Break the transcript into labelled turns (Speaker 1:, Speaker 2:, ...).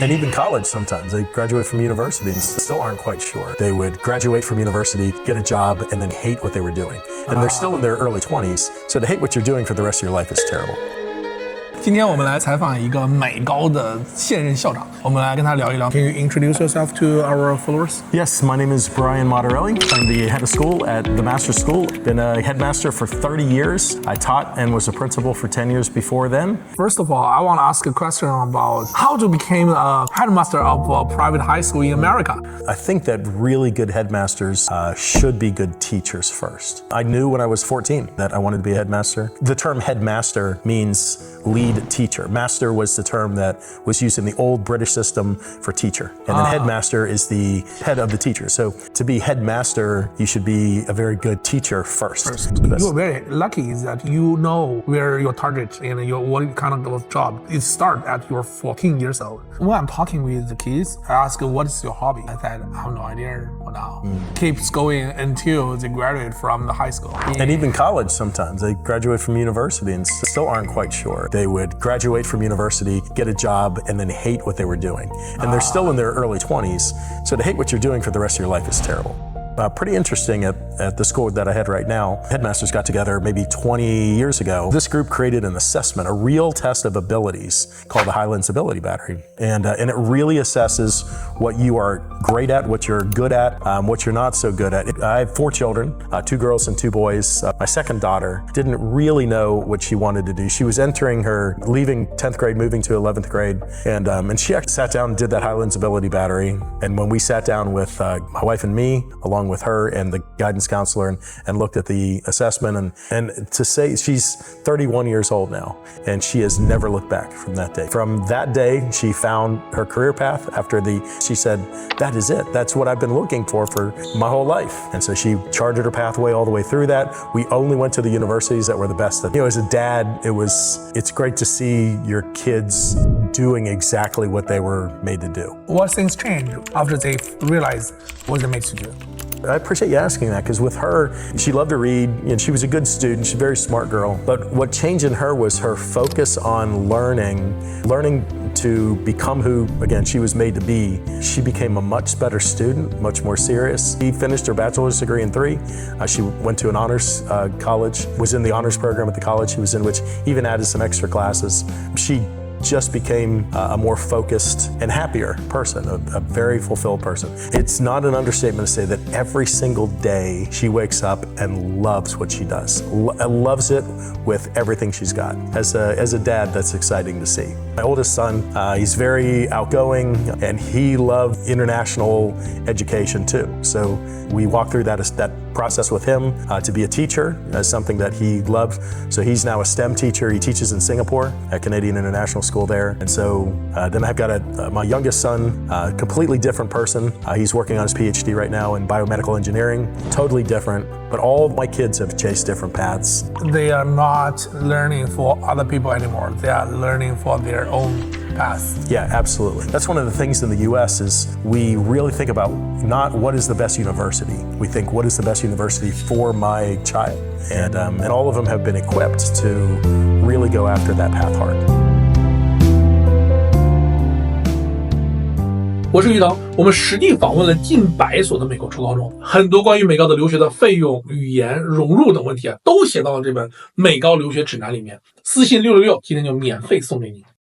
Speaker 1: And even college sometimes. They graduate from university and still aren't quite sure. They would graduate from university, get a job, and then hate what they were doing. And they're still in their early 20s, so to hate what you're doing for the rest of your life is terrible.
Speaker 2: 今天我们来采访一个美高的现任校长，我们来跟他聊一聊。Can you introduce yourself to our followers?
Speaker 1: Yes, my name is Brian Moderelli. I'm the head of school at the Master School. Been a headmaster for 30 years. I taught and was a principal for 10 years before then.
Speaker 2: First of all, I want to ask a question about how to become a headmaster of a private high school in America.
Speaker 1: I think that really good headmasters should be good teachers first. I knew when I was 14 that I wanted to be a headmaster. The term headmaster means lead teacher. Master was the term that was used in the old British system for teacher. And then headmaster is the head of the teacher. So to be headmaster, you should be a very good teacher first.
Speaker 2: You're very lucky that you know where your target and what kind of job. It starts at your 14 years old. When I'm talking with the kids, I ask, what is your hobby? I said, I have no idea for now. Keeps going until they graduate from the high school.
Speaker 1: And even college sometimes. They graduate from university and still aren't quite sure. They would graduate from university, get a job, and then hate what they were doing. And they're still in their early 20s, so to hate what you're doing for the rest of your life is terrible. Pretty interesting at the school that I had right now. Headmasters got together maybe 20 years ago. This group created an assessment, a real test of abilities called the Highlands Ability Battery. And it really assesses what you are great at, what you're good at, what you're not so good at. I have 4 children, 2 girls and 2 boys. My second daughter didn't really know what she wanted to do. She was leaving 10th grade, moving to 11th grade. And she actually sat down and did that Highlands Ability Battery. And when we sat down with my wife and me, along with her and the guidance counselor and looked at the assessment and to say she's 31 years old now and she has never looked back from that day. From that day, she found her career path she said, that is it. That's what I've been looking for my whole life. And so she charted her pathway all the way through that. We only went to the universities that were the best. As a dad, it's great to see your kids doing exactly what they were made to do.
Speaker 2: What things changed after they realized what they made to do?
Speaker 1: I appreciate you asking that because with her, she loved to read and she was a good student. She's a very smart girl. But what changed in her was her focus on learning to become who, again, she was made to be. She became a much better student, much more serious. She finished her bachelor's degree in 3. She went to an honors college, was in the honors program at the college she was in, which even added some extra classes. She just became a more focused and happier person, a very fulfilled person. It's not an understatement to say that every single day she wakes up and loves what she does, loves it with everything she's got. As a dad, that's exciting to see. My oldest son, he's very outgoing and he loved international education too. So we walked through that process with him to be a teacher as something that he loved. So he's now a STEM teacher. He teaches in Singapore at Canadian International School there. And so then I've got my youngest son, a completely different person. He's working on his PhD right now in biomedical engineering, totally different. But all of my kids have chased different paths.
Speaker 2: They are not learning for other people anymore. They are learning for their own path.
Speaker 1: Yeah, absolutely. That's one of the things in the US is we really think about not what is the best university. We think what is the best university for my child. And all of them have been equipped to really go after that path hard.
Speaker 2: 我是于腾，我们实地访问了近100所的美国初高中，很多关于美高的留学的费用、语言、融入等问题都写到了这本《美高留学指南》里面。私信666，今天就免费送给你。